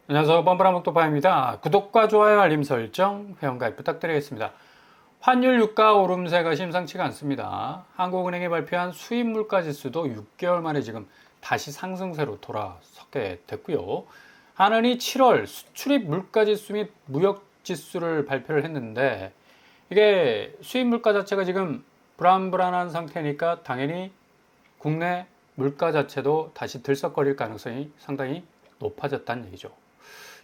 안녕하세요. 뻔뻔한 목도파입니다. 구독과 좋아요, 알림 설정, 회원가입 부탁드리겠습니다. 환율 유가 오름세가 심상치가 않습니다. 한국은행이 발표한 수입 물가 지수도 6개월 만에 지금 다시 상승세로 돌아서게 됐고요. 한은이 7월 수출입 물가 지수 및 무역 지수를 발표를 했는데 이게 수입 물가 자체가 지금 불안불안한 상태니까 당연히 국내 물가 자체도 다시 들썩거릴 가능성이 상당히 높아졌다는 얘기죠.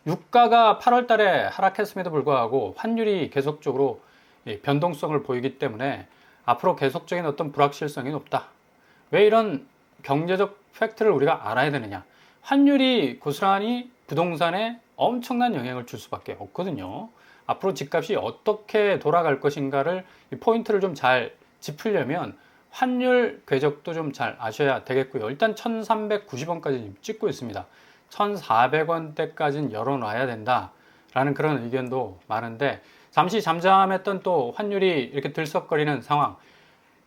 유가가 8월 달에 하락했음에도 불구하고 환율이 계속적으로 변동성을 보이기 때문에 앞으로 계속적인 어떤 불확실성이 높다. 왜 이런 경제적 팩트를 우리가 알아야 되느냐? 환율이 고스란히 부동산에 엄청난 영향을 줄 수밖에 없거든요. 앞으로 집값이 어떻게 돌아갈 것인가를 포인트를 좀 잘 짚으려면 환율 궤적도 좀 잘 아셔야 되겠고요. 일단 1390원까지 찍고 있습니다. 1,400원대까지는 열어놔야 된다라는 그런 의견도 많은데 잠시 잠잠했던 또 환율이 이렇게 들썩거리는 상황.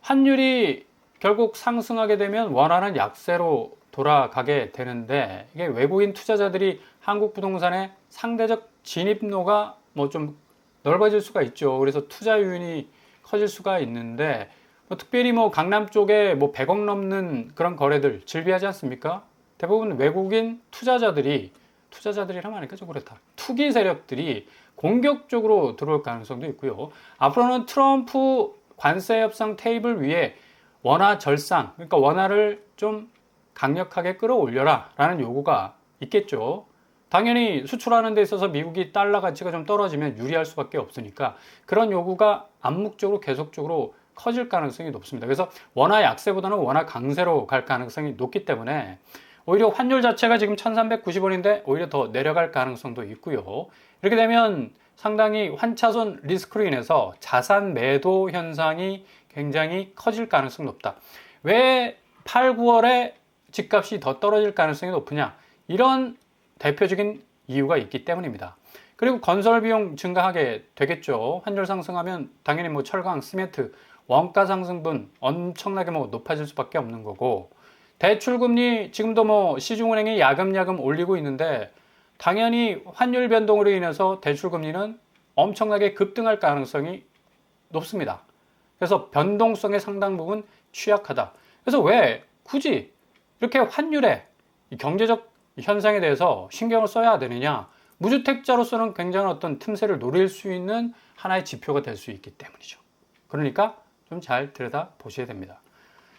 환율이 결국 상승하게 되면 원화는 약세로 돌아가게 되는데 이게 외국인 투자자들이 한국 부동산의 상대적 진입로가 뭐 좀 넓어질 수가 있죠. 그래서 투자 유인이 커질 수가 있는데 특별히 뭐 강남 쪽에 뭐 100억 넘는 그런 거래들 즐비하지 않습니까? 대부분 외국인 투자자들이라면 하니까 좀 그렇다. 투기 세력들이 공격적으로 들어올 가능성도 있고요. 앞으로는 트럼프 관세 협상 테이블 위에 원화 절상, 그러니까 원화를 좀 강력하게 끌어올려라 라는 요구가 있겠죠. 당연히 수출하는 데 있어서 미국이 달러 가치가 좀 떨어지면 유리할 수밖에 없으니까 그런 요구가 암묵적으로 계속적으로 커질 가능성이 높습니다. 그래서 원화 약세보다는 원화 강세로 갈 가능성이 높기 때문에 오히려 환율 자체가 지금 1390원인데 오히려 더 내려갈 가능성도 있고요. 이렇게 되면 상당히 환차손 리스크로 인해서 자산 매도 현상이 굉장히 커질 가능성이 높다. 왜 8, 9월에 집값이 더 떨어질 가능성이 높으냐? 이런 대표적인 이유가 있기 때문입니다. 그리고 건설 비용 증가하게 되겠죠. 환율 상승하면 당연히 뭐 철강, 시멘트, 원가 상승분 엄청나게 뭐 높아질 수밖에 없는 거고 대출금리 지금도 뭐 시중은행이 야금야금 올리고 있는데 당연히 환율 변동으로 인해서 대출금리는 엄청나게 급등할 가능성이 높습니다. 그래서 변동성의 상당 부분 취약하다. 그래서 왜 굳이 이렇게 환율에 경제적 현상에 대해서 신경을 써야 되느냐? 무주택자로서는 굉장한 어떤 틈새를 노릴 수 있는 하나의 지표가 될 수 있기 때문이죠. 그러니까 좀 잘 들여다 보셔야 됩니다.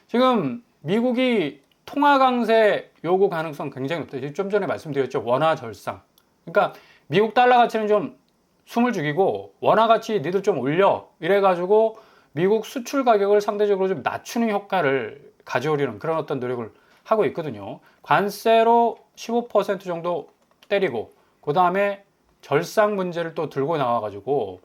지금 미국이 통화 강세 요구 가능성 굉장히 높다. 좀 전에 말씀드렸죠. 원화 절상. 그러니까 미국 달러 가치는 좀 숨을 죽이고 원화 가치 니들 좀 올려. 이래가지고 미국 수출 가격을 상대적으로 좀 낮추는 효과를 가져오려는 그런 어떤 노력을 하고 있거든요. 관세로 15% 정도 때리고 그 다음에 절상 문제를 또 들고 나와가지고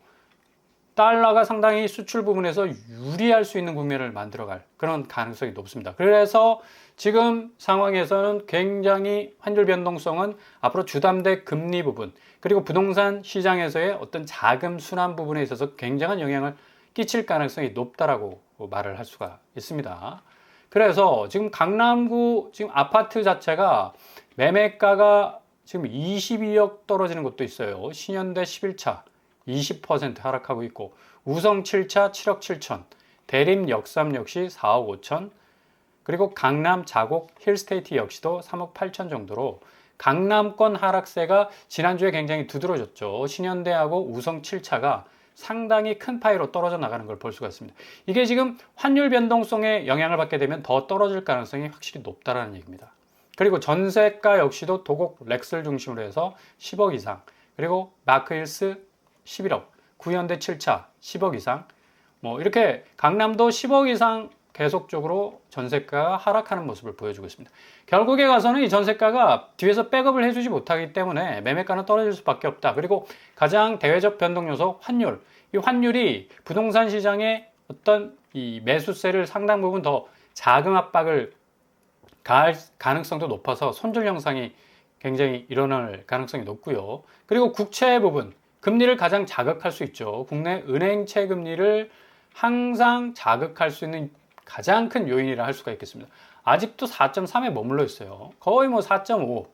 달러가 상당히 수출 부분에서 유리할 수 있는 국면을 만들어갈 그런 가능성이 높습니다. 그래서 지금 상황에서는 굉장히 환율 변동성은 앞으로 주담대 금리 부분 그리고 부동산 시장에서의 어떤 자금 순환 부분에 있어서 굉장한 영향을 끼칠 가능성이 높다라고 말을 할 수가 있습니다. 그래서 지금 강남구 지금 아파트 자체가 매매가가 지금 22억 떨어지는 것도 있어요. 신현대 11차 20% 하락하고 있고 우성 7차 7억 7천, 대림 역삼 역시 4억 5천, 그리고 강남 자곡 힐스테이트 역시도 3억 8천 정도로 강남권 하락세가 지난주에 굉장히 두드러졌죠. 신현대하고 우성 7차가 상당히 큰 파이로 떨어져 나가는 걸 볼 수가 있습니다. 이게 지금 환율 변동성에 영향을 받게 되면 더 떨어질 가능성이 확실히 높다라는 얘기입니다. 그리고 전세가 역시도 도곡 렉스를 중심으로 해서 10억 이상, 그리고 마크힐스 11억, 구현대 7차 10억 이상, 뭐 이렇게 강남도 10억 이상 계속적으로 전세가가 하락하는 모습을 보여주고 있습니다. 결국에 가서는 이 전세가가 뒤에서 백업을 해주지 못하기 때문에 매매가는 떨어질 수밖에 없다. 그리고 가장 대외적 변동 요소 환율. 이 환율이 부동산 시장에 어떤 이 매수세를 상당 부분 더 자금 압박을 가할 가능성도 높아서 손절 현상이 굉장히 일어날 가능성이 높고요. 그리고 국채 부분, 금리를 가장 자극할 수 있죠. 국내 은행채 금리를 항상 자극할 수 있는 가장 큰 요인이라 할 수가 있겠습니다. 아직도 4.3에 머물러 있어요. 거의 뭐 4.5.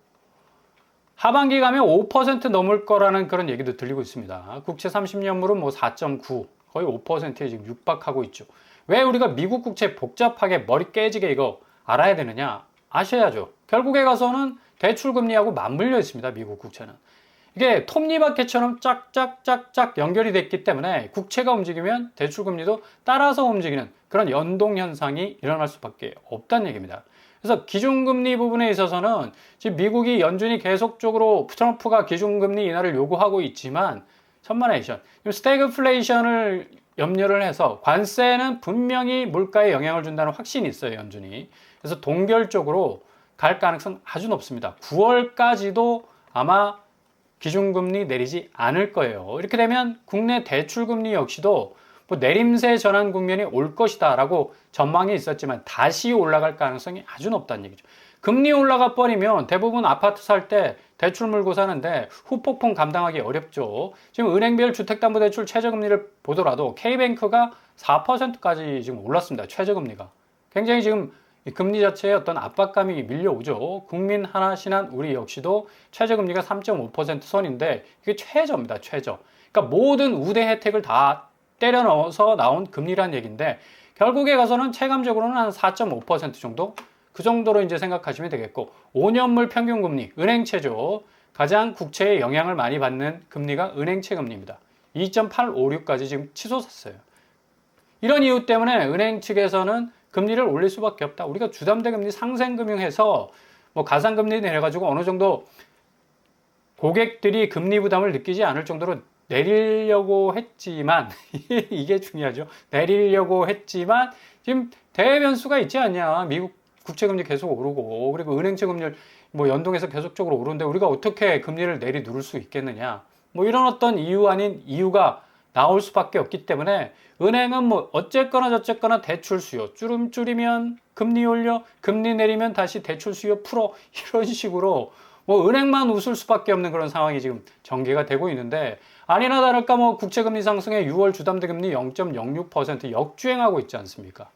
하반기 가면 5% 넘을 거라는 그런 얘기도 들리고 있습니다. 국채 30년물은 뭐 4.9, 거의 5%에 지금 육박하고 있죠. 왜 우리가 미국 국채 복잡하게 머리 깨지게 이거 알아야 되느냐? 아셔야죠. 결국에 가서는 대출금리하고 맞물려 있습니다. 미국 국채는. 이게 톱니바퀴처럼 짝짝짝짝 연결이 됐기 때문에 국채가 움직이면 대출금리도 따라서 움직이는 그런 연동현상이 일어날 수밖에 없다는 얘기입니다. 그래서 기준금리 부분에 있어서는 지금 미국이 연준이 계속적으로 트럼프가 기준금리 인하를 요구하고 있지만 천만에이션, 스태그플레이션을 염려를 해서 관세는 분명히 물가에 영향을 준다는 확신이 있어요, 연준이. 그래서 동결적으로 갈 가능성 아주 높습니다. 9월까지도 아마 기준금리 내리지 않을 거예요. 이렇게 되면 국내 대출금리 역시도 뭐 내림세 전환 국면이 올 것이다 라고 전망이 있었지만 다시 올라갈 가능성이 아주 높다는 얘기죠. 금리 올라가 버리면 대부분 아파트 살 때 대출 물고 사는데 후폭풍 감당하기 어렵죠. 지금 은행별 주택담보대출 최저금리를 보더라도 K뱅크가 4%까지 지금 올랐습니다. 최저금리가. 굉장히 지금 이 금리 자체에 어떤 압박감이 밀려오죠. 국민 하나 신한 우리 역시도 최저금리가 3.5% 선인데 이게 최저입니다. 최저. 그러니까 모든 우대 혜택을 다 때려 넣어서 나온 금리란 얘기인데 결국에 가서는 체감적으로는 한 4.5% 정도? 그 정도로 이제 생각하시면 되겠고 5년물 평균금리, 은행채죠. 가장 국채에 영향을 많이 받는 금리가 은행채 금리입니다. 2.856까지 지금 치솟았어요. 이런 이유 때문에 은행 측에서는 금리를 올릴 수밖에 없다. 우리가 주담대금리 상생금융해서 뭐 가상금리 내려가지고 어느 정도 고객들이 금리 부담을 느끼지 않을 정도로 내리려고 했지만 이게 중요하죠. 내리려고 했지만 지금 대변수가 있지 않냐. 미국 국채금리 계속 오르고 그리고 은행채 금리를 뭐 연동해서 계속적으로 오르는데 우리가 어떻게 금리를 내리 누를 수 있겠느냐. 뭐 이런 어떤 이유 아닌 이유가 나올 수밖에 없기 때문에 은행은 뭐 어쨌거나 저쨌거나 대출 수요 줄이면 금리 올려 금리 내리면 다시 대출 수요 풀어 이런 식으로 뭐 은행만 웃을 수밖에 없는 그런 상황이 지금 전개가 되고 있는데 아니나 다를까 뭐 국채금리 상승에 6월 주담대금리 0.06% 역주행하고 있지 않습니까?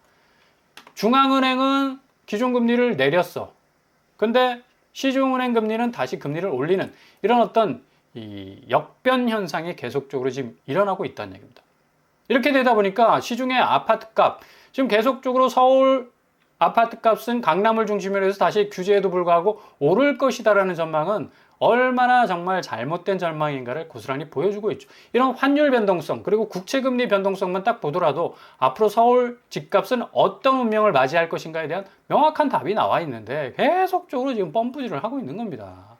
중앙은행은 기준금리를 내렸어. 근데 시중은행 금리는 다시 금리를 올리는 이런 어떤 이 역변 현상이 계속적으로 지금 일어나고 있다는 얘기입니다. 이렇게 되다 보니까 시중의 아파트값, 지금 계속적으로 서울 아파트값은 강남을 중심으로 해서 다시 규제에도 불구하고 오를 것이다라는 전망은 얼마나 정말 잘못된 전망인가를 고스란히 보여주고 있죠. 이런 환율 변동성 그리고 국채금리 변동성만 딱 보더라도 앞으로 서울 집값은 어떤 운명을 맞이할 것인가에 대한 명확한 답이 나와 있는데 계속적으로 지금 펌프질을 하고 있는 겁니다.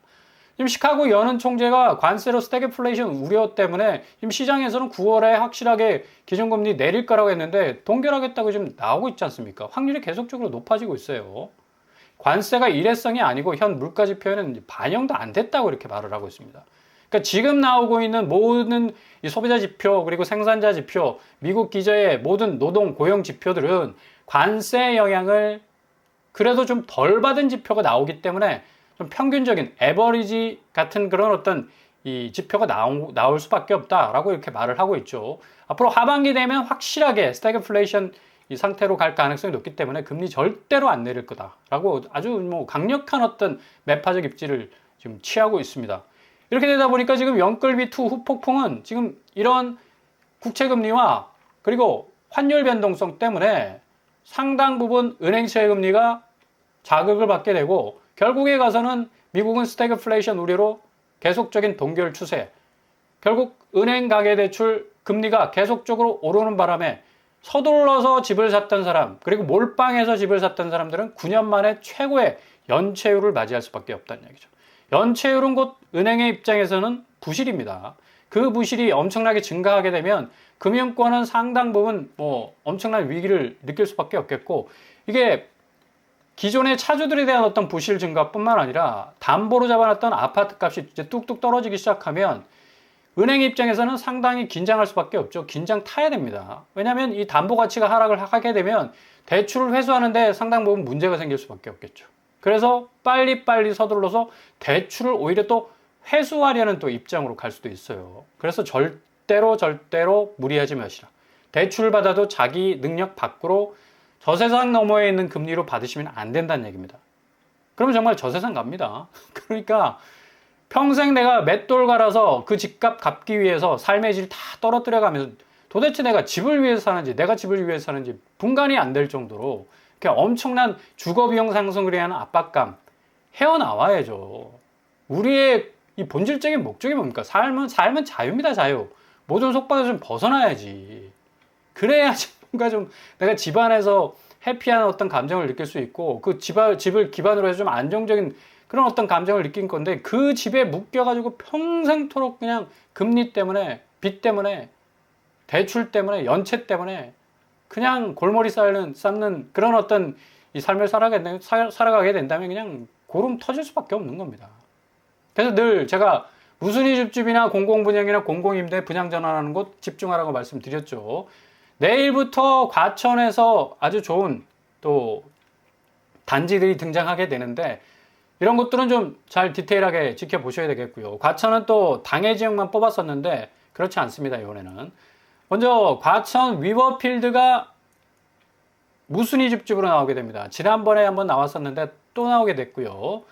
지금 시카고 연은 총재가 관세로 스태그플레이션 우려 때문에 지금 시장에서는 9월에 확실하게 기준금리 내릴 거라고 했는데 동결하겠다고 지금 나오고 있지 않습니까? 확률이 계속적으로 높아지고 있어요. 관세가 일회성이 아니고 현 물가지표에는 반영도 안 됐다고 이렇게 말을 하고 있습니다. 그러니까 지금 나오고 있는 모든 이 소비자 지표 그리고 생산자 지표, 미국 기저의 모든 노동 고용 지표들은 관세 영향을 그래도 좀 덜 받은 지표가 나오기 때문에 좀 평균적인 에버리지 같은 그런 어떤 이 지표가 나올 수밖에 없다라고 이렇게 말을 하고 있죠. 앞으로 하반기 되면 확실하게 스태그플레이션 이 상태로 갈 가능성이 높기 때문에 금리 절대로 안 내릴 거다라고 아주 뭐 강력한 어떤 매파적 입지를 지금 취하고 있습니다. 이렇게 되다 보니까 지금 연끌비 투 후폭풍은 지금 이런 국채금리와 그리고 환율 변동성 때문에 상당 부분 은행채 금리가 자극을 받게 되고 결국에 가서는 미국은 스태그플레이션 우려로 계속적인 동결 추세, 결국 은행 가계대출 금리가 계속적으로 오르는 바람에 서둘러서 집을 샀던 사람 그리고 몰빵해서 집을 샀던 사람들은 9년 만에 최고의 연체율을 맞이할 수밖에 없다는 얘기죠. 연체율은 곧 은행의 입장에서는 부실입니다. 그 부실이 엄청나게 증가하게 되면 금융권은 상당 부분 뭐 엄청난 위기를 느낄 수밖에 없겠고 이게 기존의 차주들에 대한 어떤 부실 증가뿐만 아니라 담보로 잡아놨던 아파트 값이 이제 뚝뚝 떨어지기 시작하면 은행 입장에서는 상당히 긴장할 수밖에 없죠. 긴장 타야 됩니다. 왜냐하면 이 담보 가치가 하락을 하게 되면 대출을 회수하는데 상당 부분 문제가 생길 수밖에 없겠죠. 그래서 빨리빨리 서둘러서 대출을 오히려 또 회수하려는 또 입장으로 갈 수도 있어요. 그래서 절대로 무리하지 마시라. 대출을 받아도 자기 능력 밖으로 저세상 너머에 있는 금리로 받으시면 안 된다는 얘기입니다. 그러면 정말 저세상 갑니다. 그러니까 평생 내가 맷돌 갈아서 그 집값 갚기 위해서 삶의 질 다 떨어뜨려 가면서 도대체 내가 집을 위해서 사는지 내가 집을 위해서 사는지 분간이 안 될 정도로 엄청난 주거비용 상승을 위한 압박감 헤어나와야죠. 우리의 이 본질적인 목적이 뭡니까? 삶은 자유입니다, 자유. 모든 속박에서 좀 벗어나야지. 그래야지 뭔가 좀 내가 집안에서 해피한 어떤 감정을 느낄 수 있고 그 집을 기반으로 해서 좀 안정적인 그런 어떤 감정을 느낀 건데 그 집에 묶여가지고 평생토록 그냥 금리 때문에 빚 때문에 대출 때문에 연체 때문에 그냥 골머리 쌓는 그런 어떤 이 삶을 살아가게 된다면 그냥 고름 터질 수밖에 없는 겁니다. 그래서 늘 제가 무순위 집집이나 공공분양이나 공공임대 분양 전환하는 곳 집중하라고 말씀드렸죠. 내일부터 과천에서 아주 좋은 또 단지들이 등장하게 되는데 이런 것들은 좀 잘 디테일하게 지켜보셔야 되겠고요. 과천은 또 당해 지역만 뽑았었는데 그렇지 않습니다. 이번에는 먼저 과천 위버필드가 무순위 집집으로 나오게 됩니다. 지난번에 한번 나왔었는데 또 나오게 됐고요.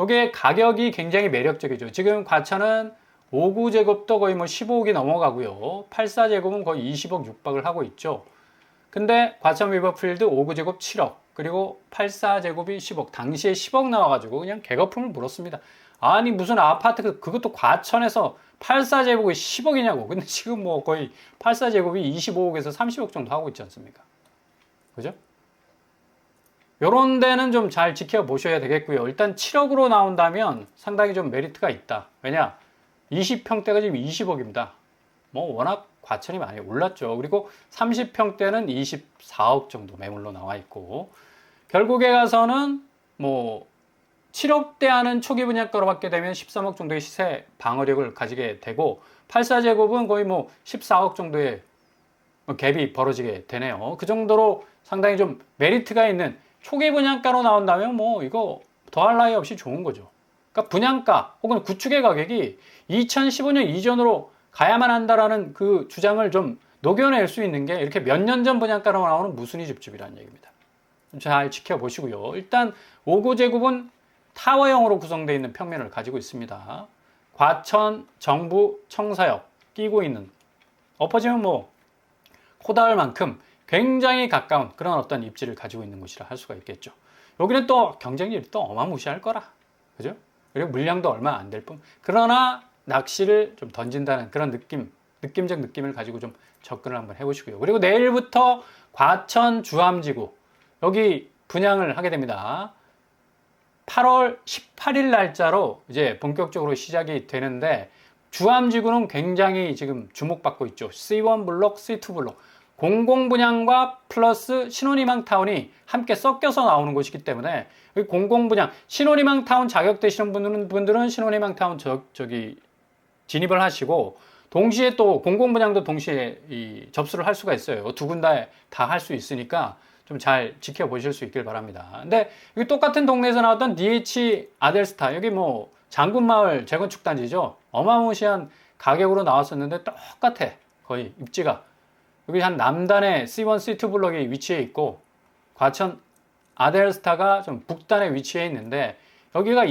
이게 가격이 굉장히 매력적이죠. 지금 과천은 5구제곱도 거의 뭐 15억이 넘어가고요. 84제곱은 거의 20억 육박을 하고 있죠. 근데 과천 위버필드 5구제곱 7억, 그리고 84제곱이 10억. 당시에 10억 나와가지고 그냥 개거품을 물었습니다. 아니 무슨 아파트 그것도 과천에서 84제곱이 10억이냐고. 근데 지금 뭐 거의 84제곱이 25억에서 30억 정도 하고 있지 않습니까? 그죠? 요런 데는 좀 잘 지켜보셔야 되겠고요. 일단 7억으로 나온다면 상당히 좀 메리트가 있다. 왜냐? 20평대가 지금 20억입니다. 뭐 워낙 과천이 많이 올랐죠. 그리고 30평대는 24억 정도 매물로 나와 있고 결국에 가서는 뭐 7억대 하는 초기 분양가로 받게 되면 13억 정도의 시세 방어력을 가지게 되고 84제곱은 거의 뭐 14억 정도의 갭이 벌어지게 되네요. 그 정도로 상당히 좀 메리트가 있는 초기 분양가로 나온다면 뭐 이거 더할 나위 없이 좋은 거죠. 그러니까 분양가 혹은 구축의 가격이 2015년 이전으로 가야만 한다라는 그 주장을 좀 녹여낼 수 있는 게 이렇게 몇 년 전 분양가로 나오는 무순위 집집이라는 얘기입니다. 잘 지켜보시고요. 일단 5구제곱은 타워형으로 구성되어 있는 평면을 가지고 있습니다. 과천, 정부, 청사역 끼고 있는 엎어지면 뭐 코다할 만큼 굉장히 가까운 그런 어떤 입지를 가지고 있는 곳이라 할 수가 있겠죠. 여기는 또 경쟁률이 또 어마무시할 거라. 그죠? 그리고 물량도 얼마 안 될 뿐. 그러나 낚시를 좀 던진다는 그런 느낌적 느낌을 가지고 좀 접근을 한번 해보시고요. 그리고 내일부터 과천 주암지구 여기 분양을 하게 됩니다. 8월 18일 날짜로 이제 본격적으로 시작이 되는데 주암지구는 굉장히 지금 주목받고 있죠. C1 블록, C2 블록. 공공분양과 플러스 신혼희망타운이 함께 섞여서 나오는 곳이기 때문에 공공분양, 신혼희망타운 자격되시는 분들은 신혼희망타운 저기 진입을 하시고 동시에 또 공공분양도 동시에 접수를 할 수가 있어요. 두 군데 다 할 수 있으니까 좀 잘 지켜보실 수 있길 바랍니다. 근데 여기 똑같은 동네에서 나왔던 DH 아델스타 여기 뭐 장군마을 재건축 단지죠. 어마무시한 가격으로 나왔었는데 똑같아. 거의 입지가. 여기 한 남단에 C1, C2 블록이 위치해 있고 과천 아델스타가 좀 북단에 위치해 있는데 여기가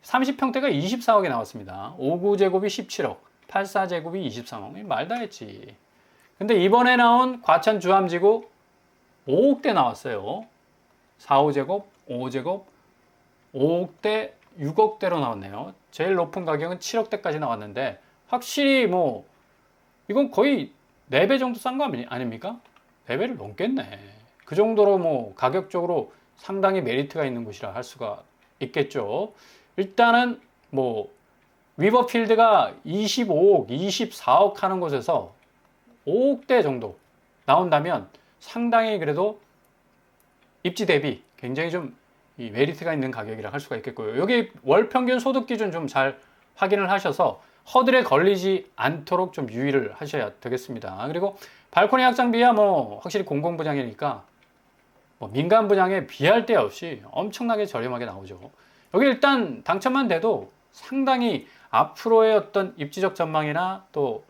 30평대가 24억에 나왔습니다. 5구제곱이 17억, 84제곱이 23억. 말도 안 했지. 근데 이번에 나온 과천 주암지구 5억대 나왔어요. 4호제곱, 5호제곱, 5억대, 6억대로 나왔네요. 제일 높은 가격은 7억대까지 나왔는데 확실히 뭐 이건 거의 4배 정도 싼 거 아닙니까? 4배를 넘겠네. 그 정도로 뭐 가격적으로 상당히 메리트가 있는 곳이라 할 수가 있겠죠. 일단은 뭐 위버필드가 25억, 24억 하는 곳에서 5억대 정도 나온다면 상당히 그래도 입지 대비 굉장히 좀 이 메리트가 있는 가격이라 할 수가 있겠고요. 여기 월 평균 소득 기준 좀 잘 확인을 하셔서 허들에 걸리지 않도록 좀 유의를 하셔야 되겠습니다. 그리고 발코니 확장비야 뭐 확실히 공공분양이니까 뭐 민간 분양에 비할 데 없이 엄청나게 저렴하게 나오죠. 여기 일단 당첨만 돼도 상당히 앞으로의 어떤 입지적 전망이나 또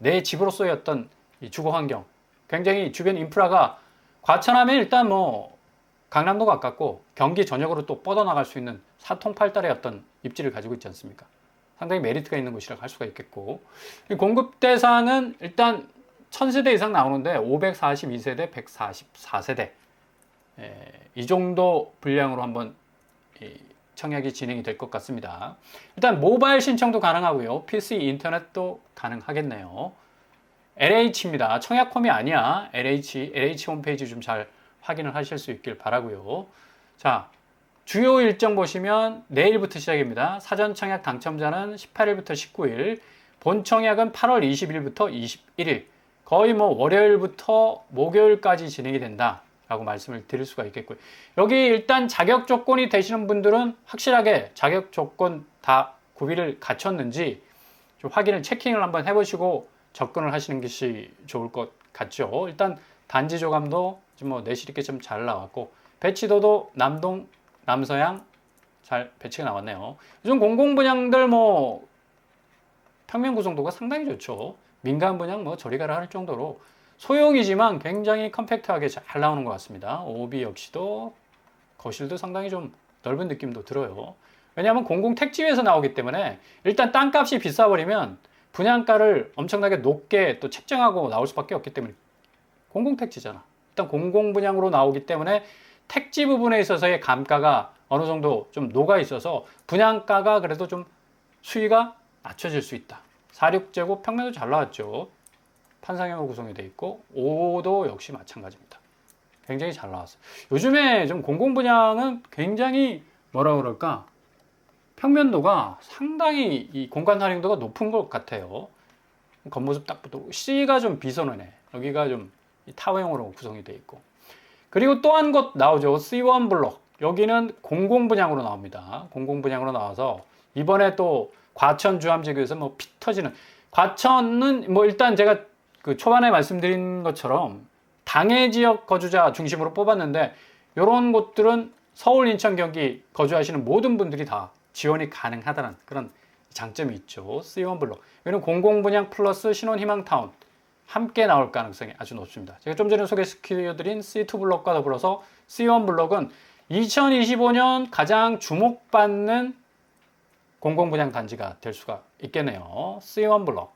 내 집으로서의 어떤 이 주거 환경, 굉장히 주변 인프라가 과천하면 일단 뭐 강남도 가깝고 경기 전역으로 또 뻗어나갈 수 있는 사통팔달의 어떤 입지를 가지고 있지 않습니까? 상당히 메리트가 있는 곳이라고 할 수가 있겠고, 공급 대상은 일단 1000세대 이상 나오는데 542세대, 144세대 이 정도 분량으로 한번 청약이 진행이 될 것 같습니다. 일단 모바일 신청도 가능하고요. PC 인터넷도 가능하겠네요. LH입니다. 청약홈이 아니야. LH 홈페이지 좀 잘 확인을 하실 수 있길 바라고요. 자, 주요 일정 보시면 내일부터 시작입니다. 사전 청약 당첨자는 18일부터 19일, 본 청약은 8월 20일부터 21일, 거의 뭐 월요일부터 목요일까지 진행이 된다 라고 말씀을 드릴 수가 있겠고요. 여기 일단 자격 조건이 되시는 분들은 확실하게 자격 조건 다 구비를 갖췄는지 좀 확인을 체킹을 한번 해보시고 접근을 하시는 것이 좋을 것 같죠. 일단 단지 조감도 좀 뭐 내실 있게 좀 잘 나왔고, 배치도도 남동, 남서양 잘 배치가 나왔네요. 요즘 공공 분양들 뭐 평면 구성도가 상당히 좋죠. 민간 분양 뭐 저리 가라 할 정도로 소형이지만 굉장히 컴팩트하게 잘 나오는 것 같습니다. 오비 역시도 거실도 상당히 좀 넓은 느낌도 들어요. 왜냐하면 공공 택지에서 나오기 때문에 일단 땅값이 비싸버리면 분양가를 엄청나게 높게 또 책정하고 나올 수밖에 없기 때문에, 공공 택지잖아. 일단 공공 분양으로 나오기 때문에 택지 부분에 있어서의 감가가 어느 정도 좀 녹아 있어서 분양가가 그래도 좀 수위가 낮춰질 수 있다. 46제곱 평면도 잘 나왔죠. 판상형으로 구성이 되어 있고 5도 역시 마찬가지입니다. 굉장히 잘 나왔어요. 요즘에 좀 공공 분양은 굉장히 뭐라 그럴까, 평면도가 상당히 이 공간 활용도가 높은 것 같아요. 겉모습 딱 보도 C가 좀 비선호네. 여기가 좀 타워형으로 구성이 되어 있고, 그리고 또 한 곳 나오죠. C1 블록. 여기는 공공 분양으로 나옵니다. 공공 분양으로 나와서 이번에 또 과천 주암지구에서 뭐 피 터지는, 과천은 뭐 일단 제가 그 초반에 말씀드린 것처럼 당해 지역 거주자 중심으로 뽑았는데, 이런 곳들은 서울, 인천, 경기 거주하시는 모든 분들이 다 지원이 가능하다는 그런 장점이 있죠. C1 블록. 여기는 공공분양 플러스 신혼희망타운 함께 나올 가능성이 아주 높습니다. 제가 좀 전에 소개시켜드린 C2 블록과 더불어서 C1 블록은 2025년 가장 주목받는 공공분양 단지가 될 수가 있겠네요. C1 블록.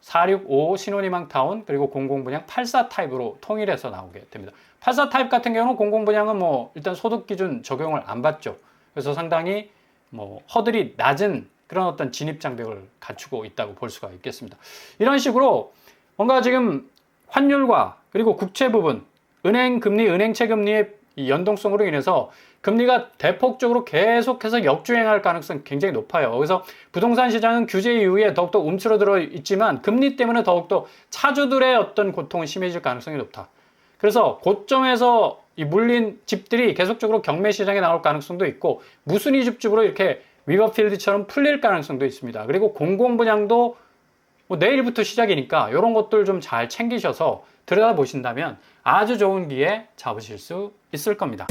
465 신혼희망타운, 그리고 공공분양 84 타입으로 통일해서 나오게 됩니다. 84 타입 같은 경우는 공공분양은 뭐 일단 소득 기준 적용을 안 받죠. 그래서 상당히 뭐 허들이 낮은 그런 어떤 진입 장벽을 갖추고 있다고 볼 수가 있겠습니다. 이런 식으로 뭔가 지금 환율과 그리고 국채 부분, 은행 금리, 은행채 금리의 연동성으로 인해서 금리가 대폭적으로 계속해서 역주행할 가능성이 굉장히 높아요. 그래서 부동산 시장은 규제 이후에 더욱더 움츠러들어 있지만 금리 때문에 더욱더 차주들의 어떤 고통은 심해질 가능성이 높다. 그래서 고점에서 이 물린 집들이 계속적으로 경매 시장에 나올 가능성도 있고, 무순위 집중으로 이렇게 위버필드처럼 풀릴 가능성도 있습니다. 그리고 공공분양도 뭐 내일부터 시작이니까 이런 것들 좀 잘 챙기셔서 들여다보신다면 아주 좋은 기회 잡으실 수 있을 겁니다.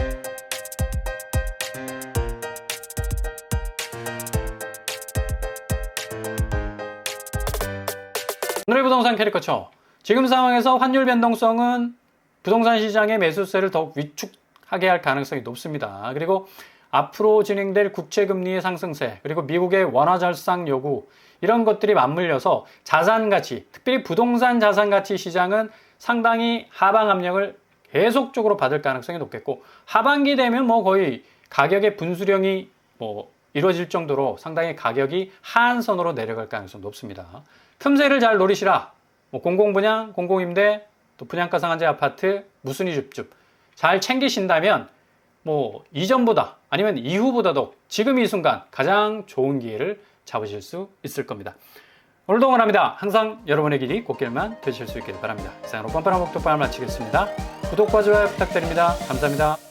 오늘의 부동산 캐리커처. 지금 상황에서 환율 변동성은 부동산 시장의 매수세를 더욱 위축하게 할 가능성이 높습니다. 그리고 앞으로 진행될 국채금리의 상승세, 그리고 미국의 원화 절상 요구, 이런 것들이 맞물려서 자산가치, 특별히 부동산 자산가치 시장은 상당히 하방 압력을 계속적으로 받을 가능성이 높겠고, 하반기 되면 뭐 거의 가격의 분수령이 뭐 이루어질 정도로 상당히 가격이 하한선으로 내려갈 가능성이 높습니다. 틈새를 잘 노리시라. 뭐 공공분양, 공공임대, 또 분양가 상한제 아파트, 무순위 줍줍 잘 챙기신다면 뭐 이전보다 아니면 이후보다도 지금 이 순간 가장 좋은 기회를 잡으실 수 있을 겁니다. 오늘도 응원합니다. 항상 여러분의 길이 꽃길만 되실 수 있기를 바랍니다. 이상으로 뻔뻔한 목독방을 마치겠습니다. 구독과 좋아요 부탁드립니다. 감사합니다.